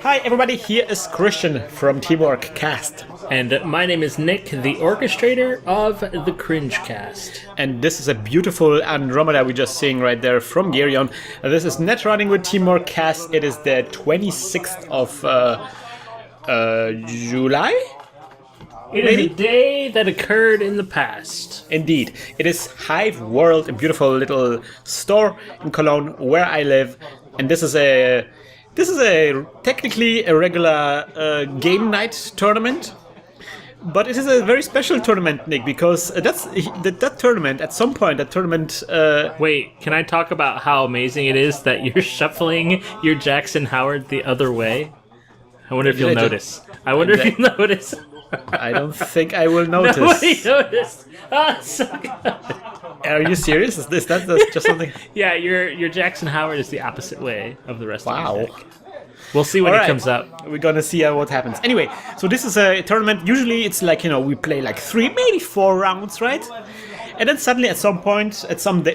Hi everybody, here is Krystian from Teamworkcast. And my name is Nick, the orchestrator of the Cringecast. And this is a beautiful Andromeda we're just seeing right there from Gereon. This is Netrunning with Teamworkcast. It is the 26th of July? It is a day that occurred in the past. Indeed. It is Hiveworld, a beautiful little store in Cologne where I live. And this is technically a regular game night tournament. But it is a very special tournament, Nick, because that tournament, at some point, Wait, can I talk about how amazing it is that you're shuffling your Jackson Howard the other way? I wonder if you'll notice. I don't think I will notice. Nobody noticed. Oh, so good. Are you serious? Is that just something? Yeah, your Jackson Howard is the opposite way of the rest of the deck. Wow. We'll see when it comes up. We're gonna see what happens. Anyway, so this is a tournament. Usually it's like, we play like 3, maybe 4 rounds, right? And then suddenly at some point,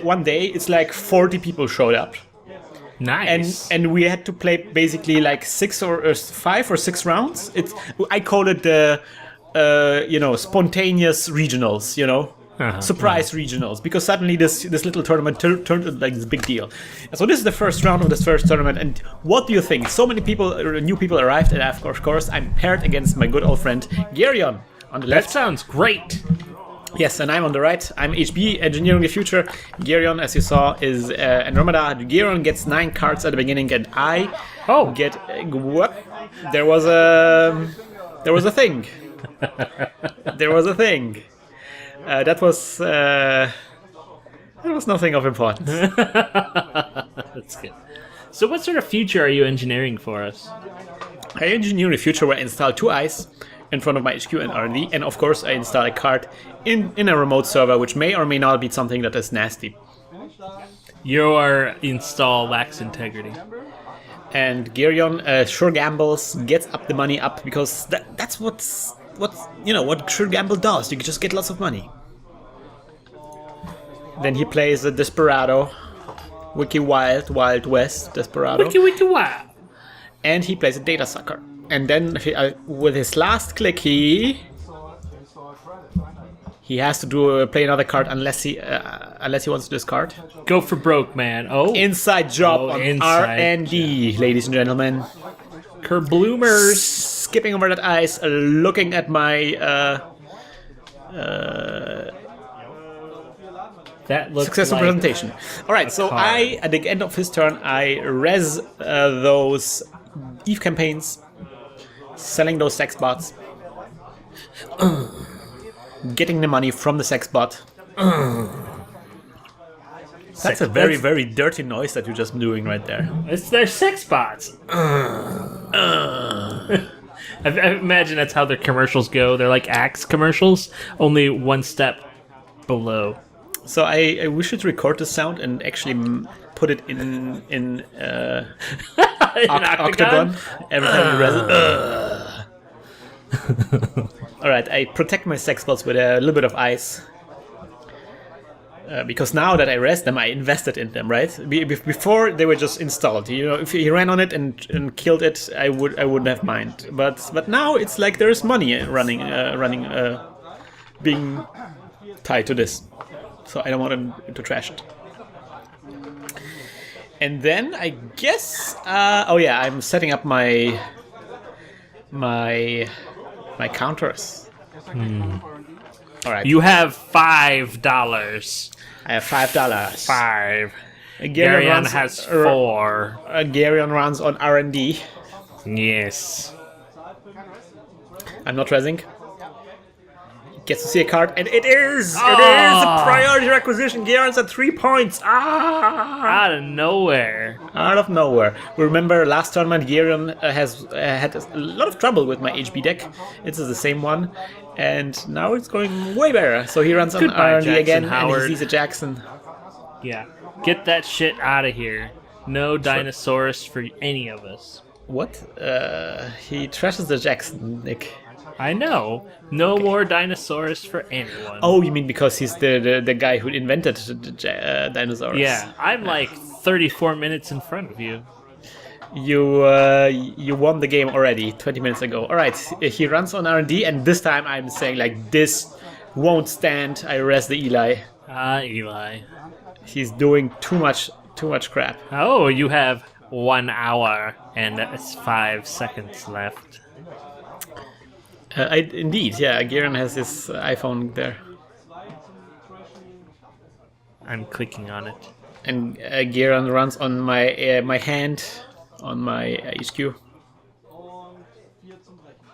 one day, it's like 40 people showed up. Nice. And we had to play basically like 5 or 6 rounds. I call it the spontaneous regionals, surprise regionals, because suddenly this little tournament turned into like this big deal. And so this is the first round of this first tournament, and what do you think? So many new people arrived, and of course I'm paired against my good old friend Gereon on the left. That sounds great. Yes, and I'm on the right. I'm HB, Engineering the Future. Gereon, as you saw, is Andromeda. Gereon gets 9 cards at the beginning, and I get... What? There was a thing. There was a thing. That was nothing of importance. That's good. So what sort of future are you engineering for us? I engineer a future where I install 2 eyes in front of my HQ and R&D, and of course I install a card in a remote server, which may or may not be something that is nasty. Your install lacks integrity. And Gereon sure gambles, gets up the money up, because that's what sure gamble does. You can just get lots of money. Then he plays a Desperado, Wiki Wild West Desperado. Wiki Wild. And he plays a Data Sucker. And then with his last click, he has to play another card unless he wants to discard. Go for broke, man. Oh, inside job on R&D, ladies and gentlemen. Kerbloomers. Skipping over that ice, looking at my that looks successful like presentation. All right, so card. at the end of his turn, I res those Eve campaigns, selling those sex bots, getting the money from the sex bot. That's a very, very dirty noise that you're just doing right there. It's their sex bots. I imagine that's how their commercials go. They're like Axe commercials, only one step below. So we should record the sound and actually put it in Octagon every time we res it. Alright, I protect my sex bots with a little bit of ice. Because now that I res them, I invested in them, right? Before they were just installed. If he ran on it and killed it, I wouldn't have mind. But now it's like there's money being tied to this, so I don't want him to trash it. And then I guess, I'm setting up my counters. All right. You have $5. I have $5. 5. Gereon has 4. Gereon runs on R&D. Yes. I'm not resing. Gets to see a card, and it is a priority requisition. Gereon's at 3 points. Out of nowhere. Out of nowhere. Remember last tournament, Gereon has had a lot of trouble with my HB deck. It's the same one, and now it's going way better. So he runs on R&D again, Howard. And he sees a Jackson. Yeah, get that shit out of here. No Dinosaurus for any of us. What? He trashes the Jackson, Nick. I know. No more Dinosaurus for anyone. Oh, you mean because he's the guy who invented the dinosaurs? Yeah, I'm like 34 minutes in front of you. You won the game already 20 minutes ago. All right, he runs on R&D, and this time I'm saying like this won't stand. I res the Eli. Eli. He's doing too much crap. Oh, you have 1 hour and 5 seconds left. Indeed, yeah. Gereon has his iPhone there. I'm clicking on it. And Gereon runs on my hand, on my HQ.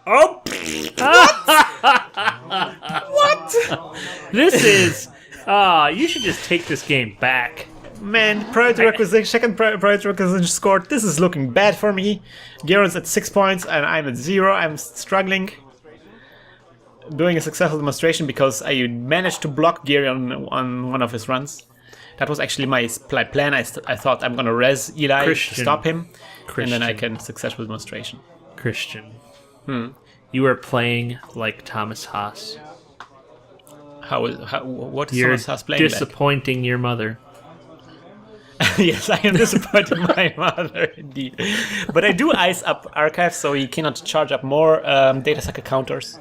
Oh! What? This is... you should just take this game back. Man, priority requisition, second priority requisition scored. This is looking bad for me. Gereon's at 6 points and I'm at 0. I'm struggling. Doing a successful demonstration because I managed to block Gereon on one of his runs. That was actually my plan. I thought I'm gonna res Eli to stop him, and then I can successful demonstration. Krystian, you are playing like Thomas Haas. What is You're Thomas Haas playing disappointing your mother. Yes, I am disappointing my mother, indeed. But I do ice up archives, so he cannot charge up more data sucker counters.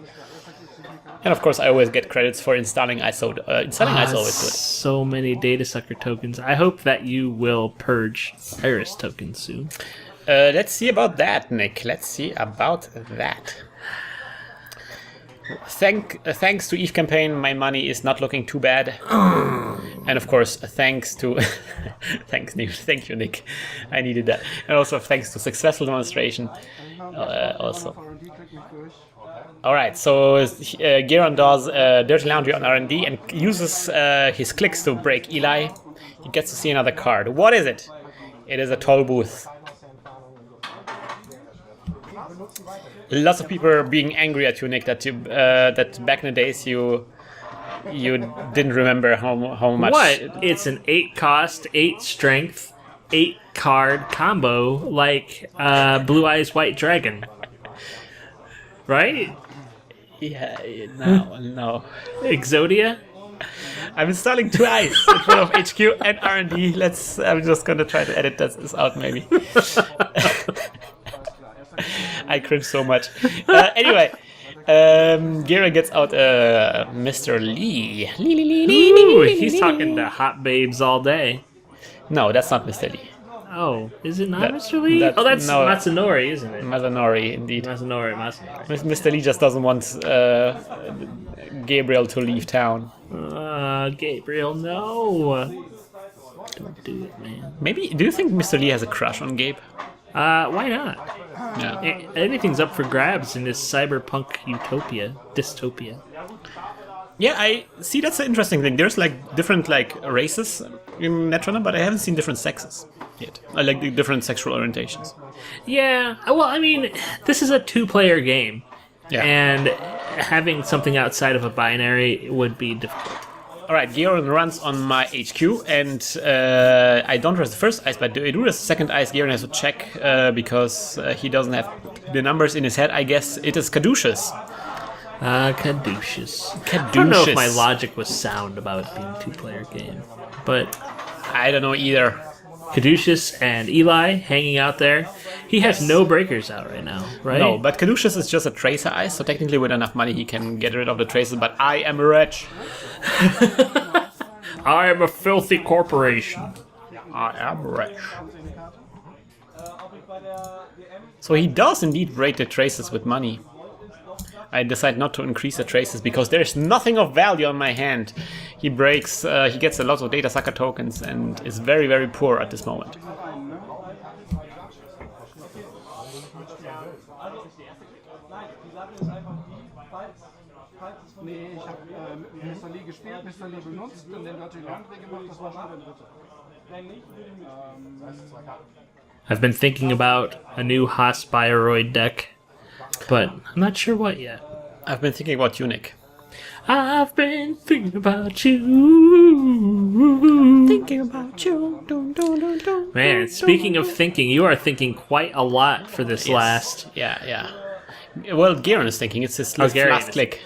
And of course, I always get credits for installing ISO. Installing ISO is good. So many data sucker tokens. I hope that you will purge Iris tokens soon. Let's see about that, Nick. Let's see about that. Thanks to Eve campaign, my money is not looking too bad. And of course, thanks to thank you, Nick. I needed that. And also thanks to successful demonstration. Also. All right, so Gereon does dirty laundry on R&D and uses his clicks to break Eli. He gets to see another card. What is it? It is a toll booth. Lots of people are being angry at you, Nick, that back in the days you didn't remember how much. What? It's an 8 cost, 8 strength, 8 card combo like Blue Eyes White Dragon. Right? Yeah, no. Exodia? I'm installing twice in front of HQ and R&D. I'm just gonna try to edit this out, maybe. I cringe so much. Anyway, Gereon gets out Mr. Lee. Ooh, he's talking to hot babes all day. No, that's not Mr. Lee. Oh, is it not Mr. Lee? That's Matsunori, isn't it? Matsunori, indeed. Matsunori. Mr. Lee just doesn't want Gabriel to leave town. Gabriel, no. Don't do it, man. Maybe, do you think Mr. Lee has a crush on Gabe? Why not? Yeah. Anything's up for grabs in this cyberpunk dystopia. Yeah, I see. That's an interesting thing. There's like different like races in Netrunner, but I haven't seen different sexes yet. I like the different sexual orientations. Yeah, well, I mean, this is a 2-player game, and having something outside of a binary would be difficult. All right, Gereon runs on my HQ, and I don't res the first ice, but I do res the second ice. Gereon has to check because he doesn't have the numbers in his head. I guess it is Caduceus. Caduceus. I don't know if my logic was sound about it being a 2-player game, but I don't know either. Caduceus and Eli hanging out there. He has no breakers out right now, right? No, but Caduceus is just a tracer ice, so technically with enough money he can get rid of the traces, but I am rich. I am a filthy corporation. I am rich. So he does indeed break the traces with money. I decide not to increase the traces because there's nothing of value on my hand. He breaks, he gets a lot of data sucker tokens and is very, very poor at this moment. I've been thinking about a new Haas Bioroid deck, but I'm not sure what yet. I've been thinking about you, Nick. I've been thinking about you. Thinking about you. Man, speaking of thinking, you are thinking quite a lot for this last. Yeah. Well, Gereon is thinking. It's his last click.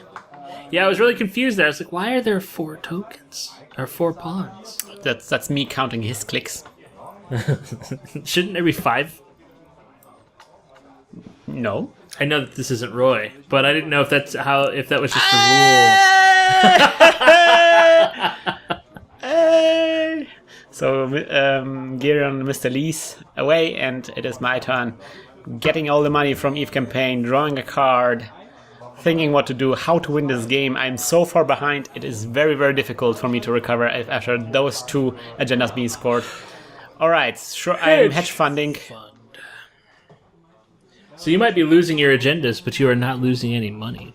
Yeah, I was really confused there. I was like, why are there 4 tokens? Or 4 pawns? That's me counting his clicks. Shouldn't there be 5? No. I know that this isn't Roy, but I didn't know if that was just a rule. So Gereon and Mr. Lee's away, and it is my turn. Getting all the money from Eve campaign, drawing a card, thinking what to do, how to win this game. I'm so far behind, it is very, very difficult for me to recover after those 2 agendas being scored. Alright, sure, I'm hedge funding. So you might be losing your agendas, but you are not losing any money.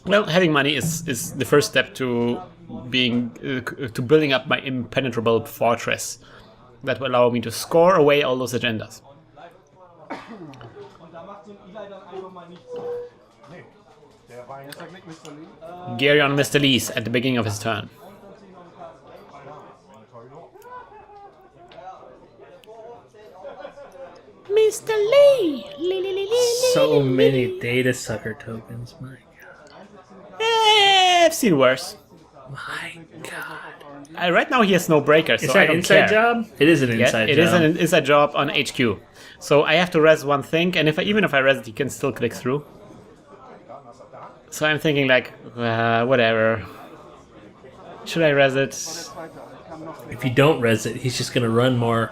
Well, having money is the first step to building up my impenetrable fortress that will allow me to score away all those agendas. Gereon Mr. Lee's at the beginning of his turn. Mr. Lee! So many data sucker tokens, my god. I've seen worse. My god. Right now he has no breaker, so I don't care. Is that an inside job? It is an inside job. It is an inside job on HQ. So I have to res one thing, and even if I res it, he can still click through. So I'm thinking like, whatever. Should I res it? If you don't res it, he's just going to run more.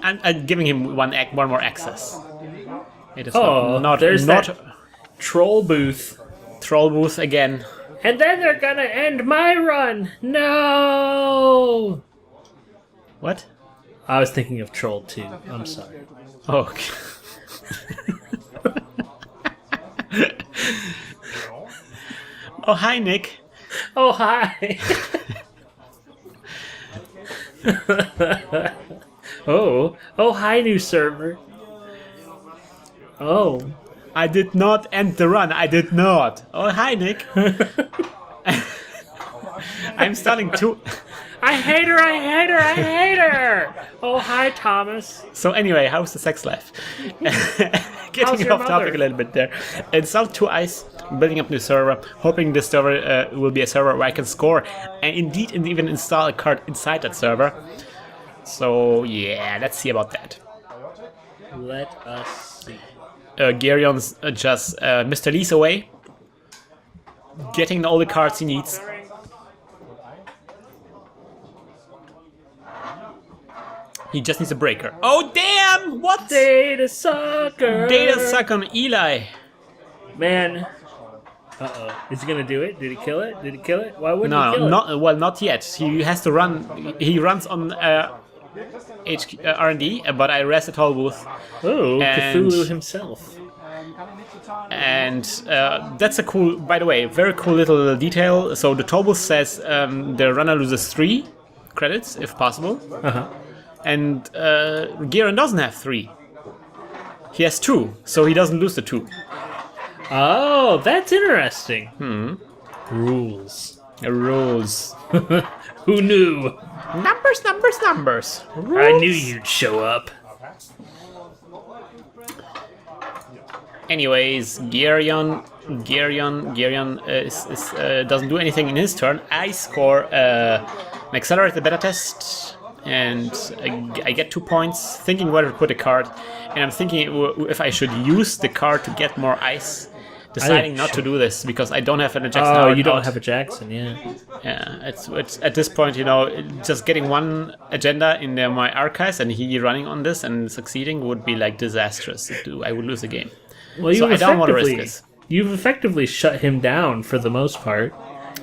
I'm giving him one more access. It is there's that troll booth. Troll booth again. And then they're going to end my run. No! What? I was thinking of Troll 2. I'm sorry. Oh, okay. Oh, hi, Nick. Oh, hi. Oh, hi, new server. Oh. I did not end the run. I did not. Oh, hi, Nick. I'm starting to... I hate her, I hate her, I hate her! Oh, hi, Thomas. So anyway, how's the sex life? Getting off topic a little bit there. Install 2 ice, building up new server, hoping this server will be a server where I can score, and indeed even install a card inside that server. So yeah, let's see about that. Let us see. Gereon's just Mr. Lee's away, getting all the cards he needs. He just needs a breaker. Oh damn! What? Data sucker! Data suck on Eli. Man. Uh-oh. Is he gonna do it? Did he kill it? Did he kill it? Why wouldn't he kill it? Not yet. He has to run. He runs on R&D, but I rest at Hall Booth. Oh, Cthulhu himself. And that's a cool, by the way, very cool little detail. So the Toll Booth says the runner loses 3 credits, if possible. Uh-huh. And Gereon doesn't have 3. He has 2, so he doesn't lose the 2. Oh, that's interesting. Rules. Who knew? Numbers. Rules. I knew you'd show up. Anyways, Gereon doesn't do anything in his turn. I score an accelerated beta test, and I get 2 points, thinking whether to put a card, and I'm thinking if I should use the card to get more ice, deciding not to do this because I don't have an Jackson. Oh, you don't have a Jackson, yeah. Yeah, it's at this point, just getting one agenda in my archives and he running on this and succeeding would be like disastrous. I would lose the game. Well, so I don't want to risk this. You've effectively shut him down for the most part,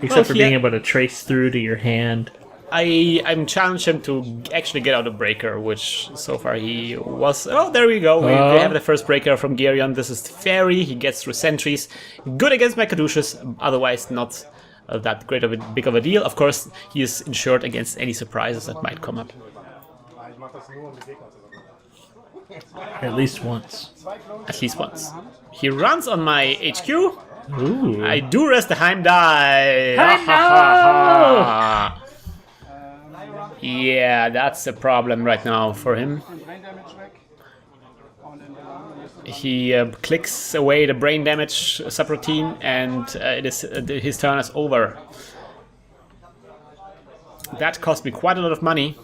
except for being able to trace through to your hand. I'm challenged him to actually get out a breaker, which so far he was... Oh, there we go. We have the first breaker from Gereon. This is Fairy. He gets through sentries. Good against my Caduceus, otherwise not that great of a big of a deal. Of course, he is insured against any surprises that might come up. At least once. At least once. He runs on my HQ. Ooh. I do rest the Heim die. Yeah, that's a problem right now for him. He clicks away the brain damage subroutine, and his turn is over. That cost me quite a lot of money.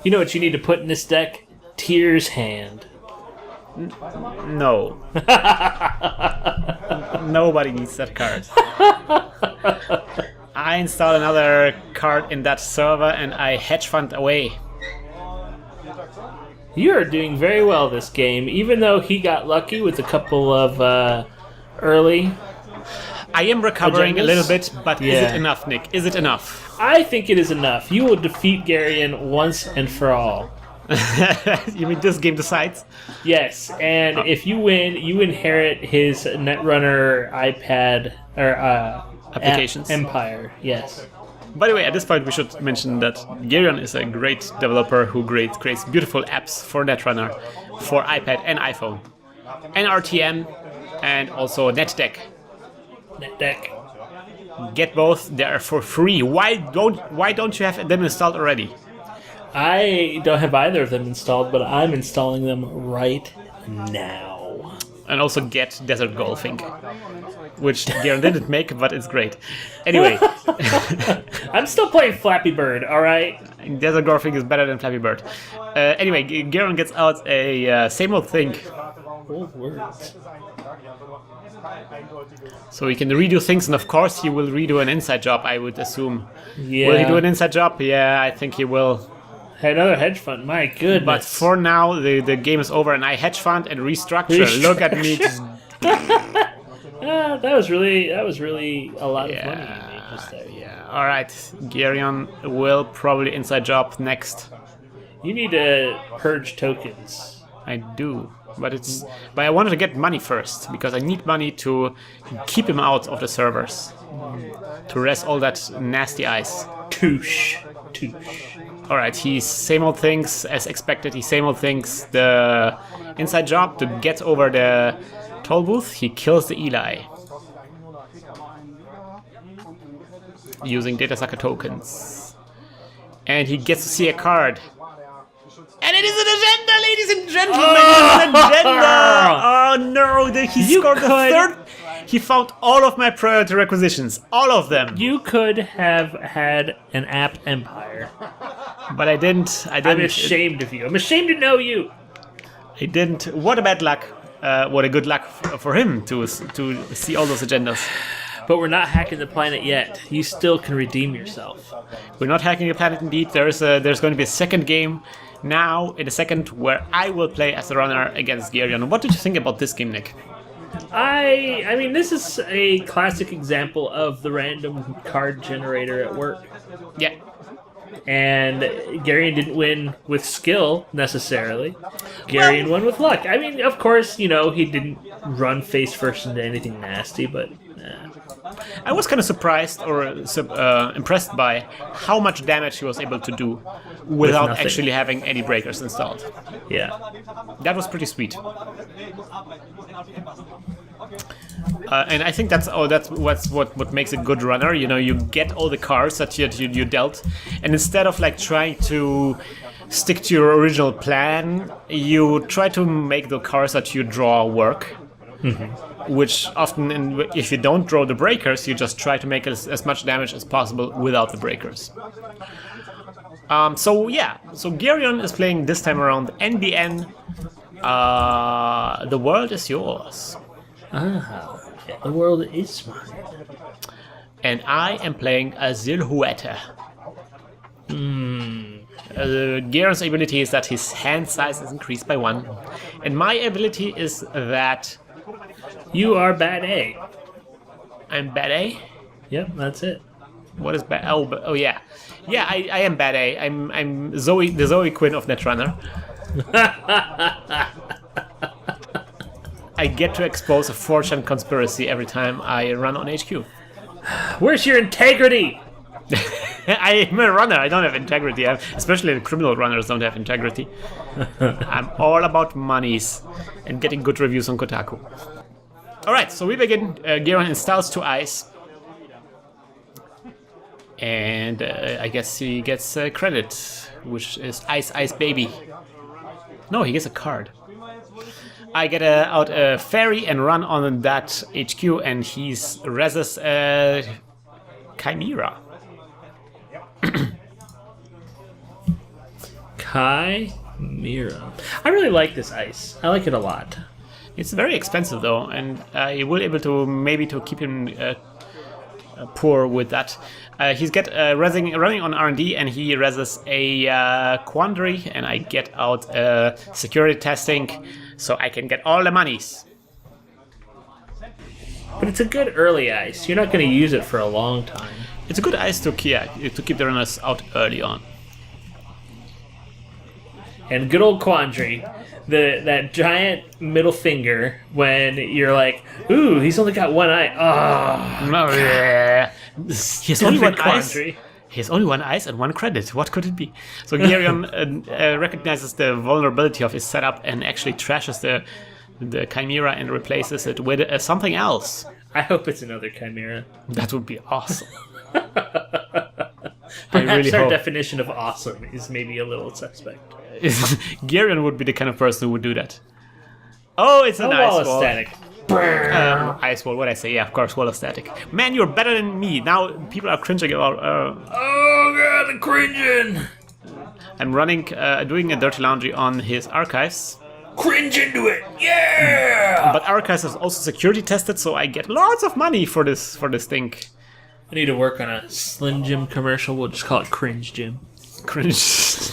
You know what you need to put in this deck? Tyr's Hand. No. Nobody needs that card. I install another card in that server and I hedge fund away. You are doing very well this game, even though he got lucky with a couple of early. I am recovering agendas. a little bit, but Yeah. is it enough, Nick? Is it enough? I think it is enough. You will defeat Gereon once and for all. You mean this game decides? Yes, and if you win, you inherit his Netrunner iPad or Applications. Empire. Yes. By the way, at this point we should mention that Gereon is a great developer who creates beautiful apps for Netrunner, for iPad and iPhone. NRTM and also NetDeck. NetDeck. Get both, they are for free. Why don't you have them installed already? I don't have either of them installed, but I'm installing them right now. And also get Desert Golfing, which Gereon didn't make, but it's great. Anyway, I'm still playing Flappy Bird, alright? Desert Golfing is better than Flappy Bird. Anyway, Gereon gets out a same old thing. Old words. So he can redo things, and of course he will redo an inside job, I would assume. Yeah. Will he do an inside job? Yeah, I think he will. Hey, another hedge fund, my goodness. But for now, the game is over, and I hedge fund and restructure. Look at me. Just, that was really a lot of money you made just there. yeah. All right, Gereon will probably inside job next. You need to purge tokens. I do, but I wanted to get money first because I need money to keep him out of the servers, to rest all that nasty ice. Touche. All right, he's same old things as expected. He's same old things. The inside job to get over the toll booth. He kills the Eli using data sucker tokens, and he gets to see a card. And it is an agenda, ladies and gentlemen. It's an agenda. Oh no! He scored the third. He found all of my priority requisitions, all of them. You could have had an app empire. But I didn't. I'm ashamed of you. I'm ashamed to know you. I didn't. What a bad luck. What a good luck for him to see all those agendas. But we're not hacking the planet yet. You still can redeem yourself. We're not hacking the planet indeed. There's going to be a second game now in a second where I will play as the runner against Gereon. What did you think about this game, Nick? I mean, this is a classic example of the random card generator at work. Yeah. And Gereon didn't win with skill, necessarily. Gereon won with luck. I mean, of course, he didn't run face first into anything nasty, but... I was kind of surprised or impressed by how much damage he was able to do without actually having any breakers installed. Yeah. That was pretty sweet. And I think that's what makes a good runner. You get all the cards that you dealt, and instead of trying to stick to your original plan, you try to make the cards that you draw work. Mm-hmm. Which often, if you don't draw the breakers, you just try to make as much damage as possible without the breakers. So Gereon is playing this time around NBN. The world is yours. The world is mine. And I am playing a Silhouette. Gereon's ability is that his hand size is increased by 1. And my ability is that... You are bad A. I'm bad A? Yep, that's it. What is bad? Oh yeah. Yeah, I am bad A. I'm Zoe, the Zoe Quinn of Netrunner. I get to expose a 4chan conspiracy every time I run on HQ. Where's your integrity? I'm a runner. I don't have integrity. Especially the criminal runners don't have integrity. I'm all about monies and getting good reviews on Kotaku. Alright, so we begin. Gereon installs 2 ice. And I guess he gets credit, which is Ice Ice Baby. No, he gets a card. I get out a fairy and run on that HQ, and he's reses Chimera. Chimera. I really like this ice. I like it a lot. It's very expensive though, and I will able to maybe to keep him poor with that. He's running on R&D, and he reses a Quandary, and I get out security testing, so I can get all the monies. But it's a good early ice. You're not going to use it for a long time. It's a good ice to keep the runners out early on. And good old Quandary, that giant middle finger when you're like, ooh, he's only got one eye. Oh, no, yeah. He has only one ice. Quandary. He has only one ice and one credit. What could it be? So Gereon recognizes the vulnerability of his setup and actually trashes the Chimera and replaces it with something else. I hope it's another Chimera. That would be awesome. Perhaps our definition of awesome is maybe a little suspect. Gereon would be the kind of person who would do that. Oh, it's an ice wall. Static. Ice wall, what I say? Yeah, of course, wall of static. Man, you're better than me. Now people are cringing about. Oh god, I'm cringing. I'm running, doing a dirty laundry on his archives. Cringe into it, yeah. But archives is also security tested, so I get lots of money for this thing. I need to work on a Slim Jim commercial. We'll just call it Cringe Jim. Cringe.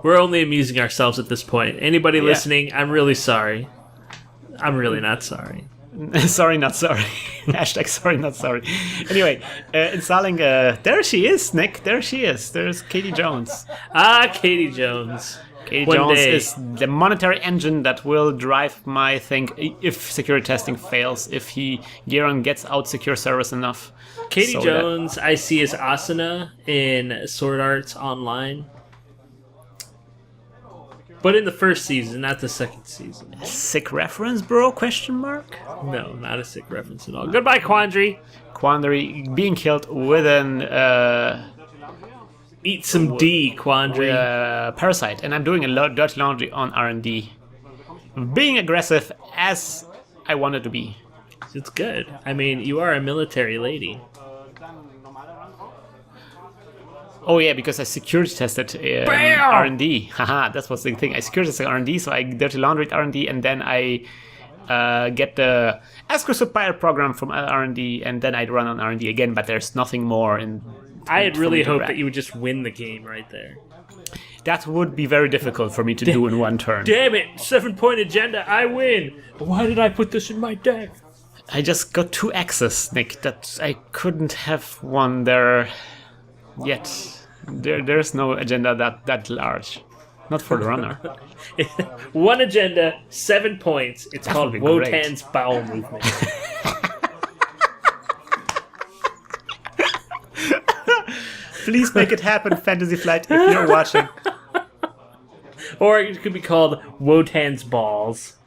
We're only amusing ourselves at this point. Anybody listening, I'm really sorry. I'm really not sorry. Sorry, not sorry. Hashtag sorry, not sorry. Anyway, installing... there she is, Nick. There she is. There's Katie Jones. Katie Jones. Katie Jones is the monetary engine that will drive my thing if security testing fails, if Gereon gets out secure service enough. Katie Jones, I see as Asuna in Sword Arts Online. But in the first season, not the second season. Sick reference, bro? Question mark? No, not a sick reference at all. Goodbye, Quandary. Quandary being killed with an... Eat some D, Quandary. Parasite, and I'm doing a dirty laundry on R&D. Being aggressive as I wanted to be. It's good. I mean, you are a military lady. Oh yeah, because I security tested R&D. Haha, that was the thing. I security tested R&D, so I dirty laundry R&D, and then I get the Ask a Supplier program from R&D, and then I'd run on R&D again, but there's nothing more in... I had really hoped that you would just win the game right there. That would be very difficult for me to do in one turn. Damn it! 7-point agenda, I win! Why did I put this in my deck? I just got 2 X's, Nick, that I couldn't have won there yet. There's no agenda that large. Not for the runner. 1 agenda, 7 points. It's called Wotan's Bowel Movement. Please make it happen, Fantasy Flight, if you're watching. Or it could be called Wotan's Balls.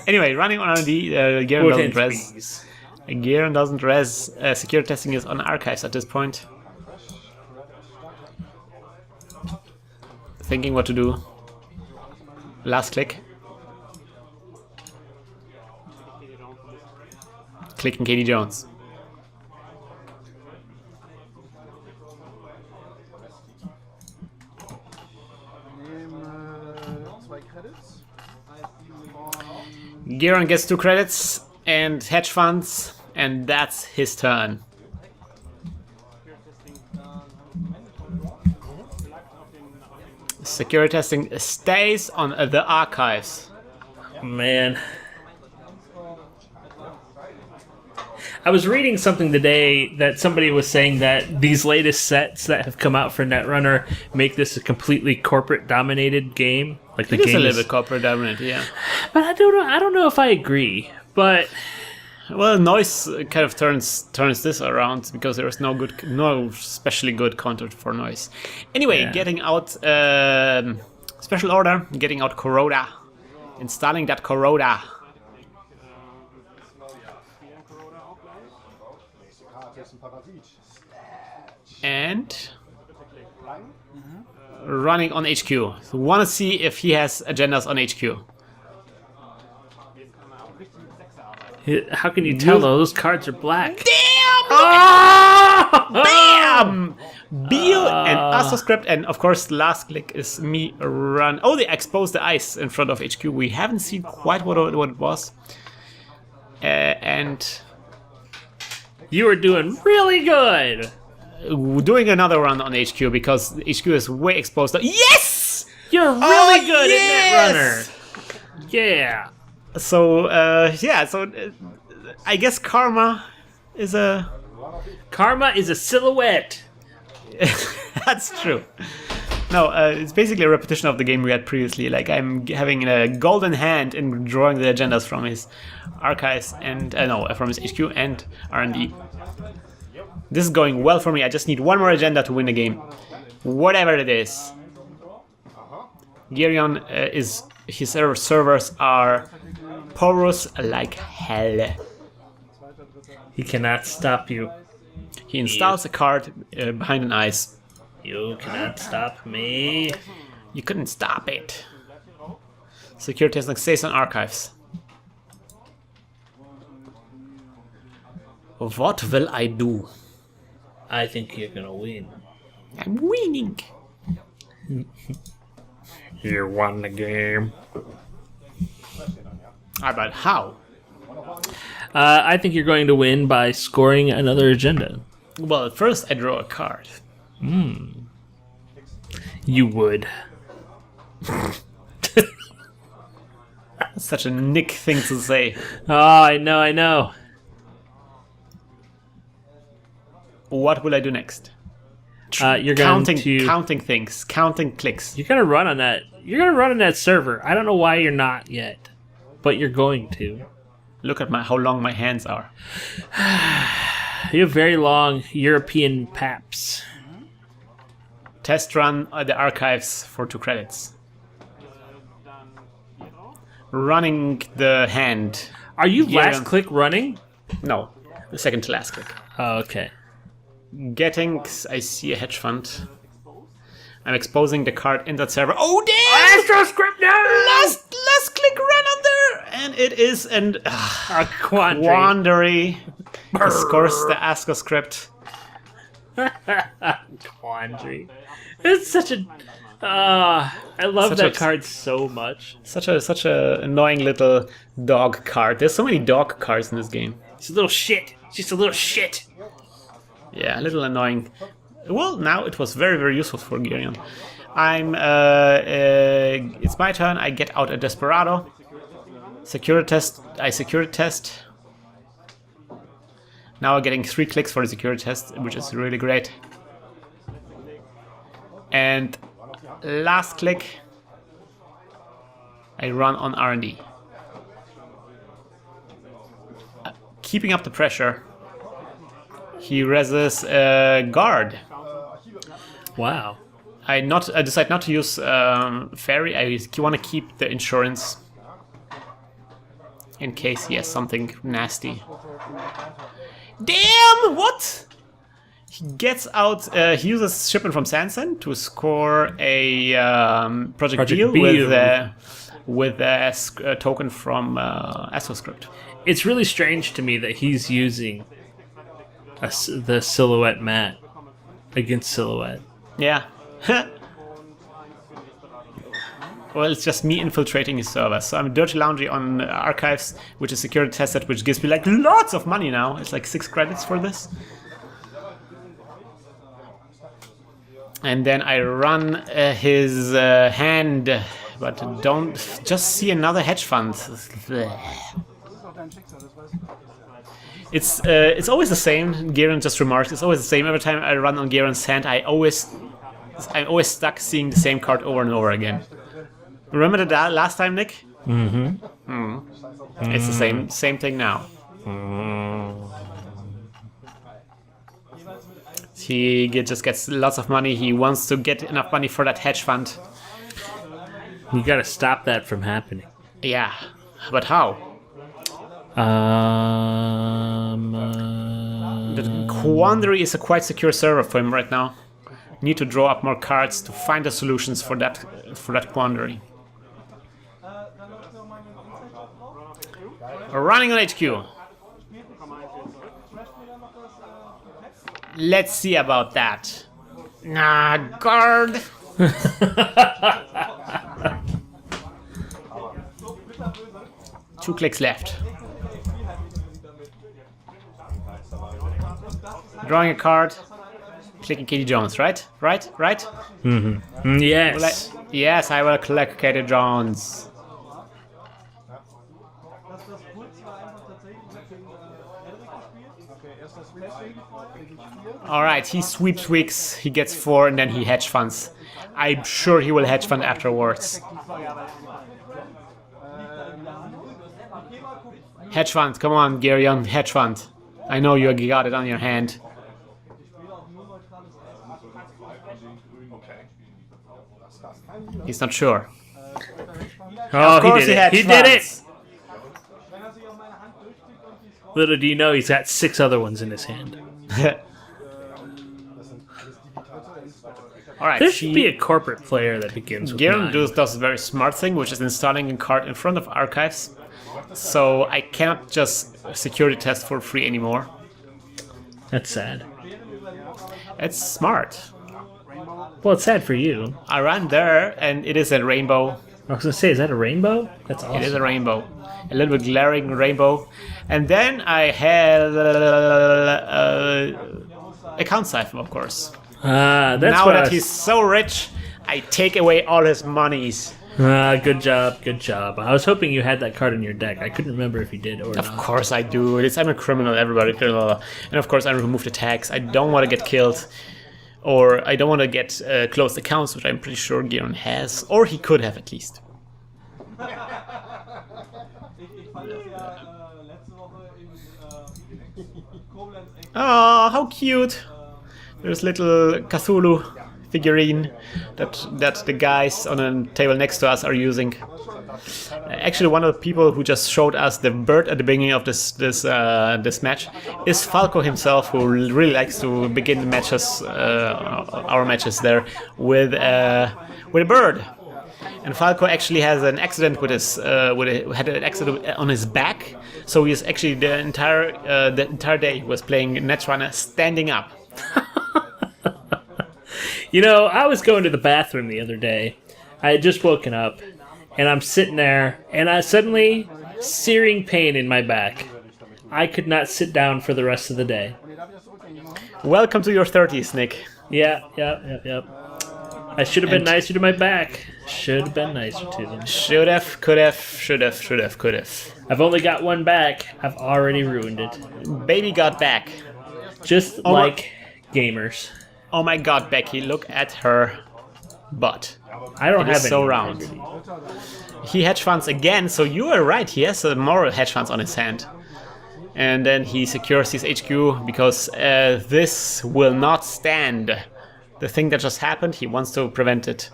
Anyway, running on R&D, Gereon doesn't res. Gereon doesn't res. Security testing is on archives at this point. Thinking what to do. Last click. Clicking Katie Jones. Gereon gets 2 credits and hedge funds, and that's his turn. Security testing stays on the archives. Man. I was reading something today that somebody was saying that these latest sets that have come out for Netrunner make this a completely corporate-dominated game. Like the It is game a little bit corporate-dominated, yeah. But I don't know if I agree. But well, noise kind of turns this around because there is no especially good content for noise. Anyway, getting out special order, getting out Corroda, installing that Corroda. And running on HQ. So want to see if he has agendas on HQ. How can you tell though? Those cards are black. Damn! Bam! Beal and Astroscript, and of course, the last click is me run. Oh, they exposed the ice in front of HQ. We haven't seen quite what it was. And You were doing really good. doing another run on HQ because HQ is way exposed. Yes! You're really good yes! at Netrunner. Yeah. So, I guess Karma is a... Karma is a silhouette. That's true. No, it's basically a repetition of the game we had previously. Like, I'm having a golden hand in drawing the agendas from his archives and from his HQ and R&D. This is going well for me. I just need one more agenda to win the game, whatever it is. Gereon his servers are porous like hell. He cannot stop you. He installs a card behind an ice. You cannot stop me. You couldn't stop it. Security has stays on archives. What will I do? I think you're gonna win. I'm winning. You won the game. But how? I think you're going to win by scoring another agenda. Well, at first I draw a card. You would. That's such a Nick thing to say. Oh, I know. What will I do next? You're going to counting things, counting clicks. You're gonna run on that. You're gonna run on that server. I don't know why you're not yet, but you're going to. Look at how long my hands are. You have very long European paps. Test run the archives for 2 credits. Running the hand. Are you last click running? No, the second to last click. Oh, okay. Getting, I see a hedge fund. I'm exposing the card in that server. Oh damn! Astroscript now! Last click run on there, and it is a quandary. Quandary. Scores the Astroscript. Quandary. It's such a. I love that card so much. Such a annoying little dog card. There's so many dog cards in this game. It's a little shit. It's just a little shit. Yeah, a little annoying. Well, now it was very, very useful for Gereon. It's my turn. I get out a Desperado. Security test. I security test. Now I'm getting 3 clicks for the security test, which is really great. And last click, I run on R&D. Keeping up the pressure. He reses guard. Wow. I decide not to use Fairy. I want to keep the insurance in case he has something nasty. Damn! What? He gets out. He uses Shipment from Sansan to score a Project Beal with a token from Astroscript. It's really strange to me that he's using the Silhouette mat against Silhouette. Yeah. Well, it's just me infiltrating his server. So I'm Dirty Laundry on Archives, which is security tested, which gives me like lots of money now. It's like 6 credits for this. And then I run his hand, but don't just see another hedge fund. It's always the same. Gereon just remarks. It's always the same. Every time I run on Gereon's hand, I'm always stuck seeing the same card over and over again. Remember that last time, Nick? Mm-hmm. It's the same thing now. He just gets lots of money. He wants to get enough money for that hedge fund. You gotta stop that from happening. Yeah, but how? The Quandary is a quite secure server for him right now. Need to draw up more cards to find the solutions for that Quandary. Running on HQ. Let's see about that. Nah, guard. 2 clicks left. Drawing a card. Clicking Katie Jones, right? Right? Mm-hmm. Yes. Yes, I will collect Katie Jones. Alright, he sweeps weeks, he gets 4, and then he hedge funds. I'm sure he will hedge fund afterwards. Hedge fund, come on, Gereon, hedge fund. I know you got it on your hand. He's not sure. Oh, he did it. He did it! Little do you know, he's got 6 other ones in his hand. Alright, there should be a corporate player that begins with Gereon 9. does a very smart thing, which is installing a card in front of archives. So I cannot just security test for free anymore. That's sad. It's smart. Well, it's sad for you. I ran there, and it is a rainbow. I was going to say, is that a rainbow? That's awesome. It is a rainbow. A little bit glaring rainbow. And then I have account siphon, of course. That's now what that he's so rich, I take away all his monies. Good job, good job. I was hoping you had that card in your deck. I couldn't remember if you did or not. Of course I do. I'm a criminal, everybody. And of course I remove the tags. I don't want to get killed. Or I don't want to get closed accounts, which I'm pretty sure Gereon has. Or he could have at least. Oh, how cute! There's little Cthulhu figurine that the guys on a table next to us are using. Actually, one of the people who just showed us the bird at the beginning of this match is Falco himself, who really likes to begin the matches, our matches there, with a bird. And Falco actually has an accident with his had an accident on his back, so he's actually the entire day was playing Netrunner standing up. You know, I was going to the bathroom the other day. I had just woken up, and I'm sitting there, and I suddenly searing pain in my back. I could not sit down for the rest of the day. Welcome to your 30s, Nick. Yep. I should have been nicer to my back. Should have been nicer to them. Should have, could have, should have, could have. I've only got one back. I've already ruined it. Baby got back. Just like gamers. Oh my god, Becky, look at her butt. I don't have any so round. He hedge funds again, so you are right. He has more hedge funds on his hand. And then he secures his HQ because this will not stand. The thing that just happened, he wants to prevent it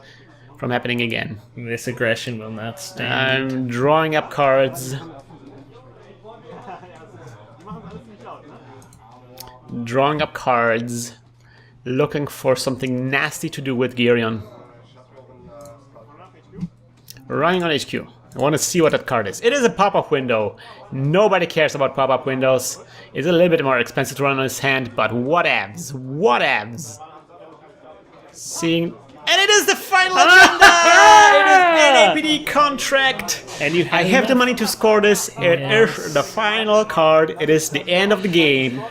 from happening again. This aggression will not stand. I'm drawing up cards. Drawing up cards. Looking for something nasty to do with Gereon. Running on HQ. I want to see what that card is. It is a pop-up window. Nobody cares about pop-up windows. It's a little bit more expensive to run on his hand, but whatevs. Whatevs. Seeing... And it is the final agenda! It is an APD contract! And you I have the money to score this. It is the final card. It is the end of the game.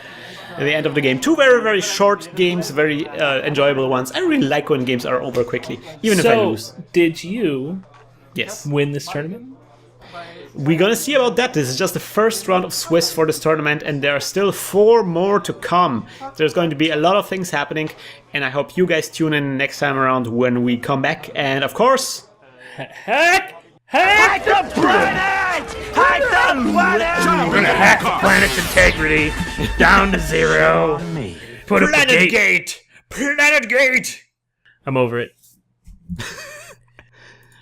The end of the game. 2 very, very short games, very enjoyable ones. I really like when games are over quickly, even if I lose. So, did you win this tournament? We're gonna see about that. This is just the first round of Swiss for this tournament, and there are still 4 more to come. There's going to be a lot of things happening, and I hope you guys tune in next time around when we come back. And of course... Hack the planet! Hack the planet! We're gonna hack the planet's integrity down to 0. Put up the gate. Planet Gate! I'm over it.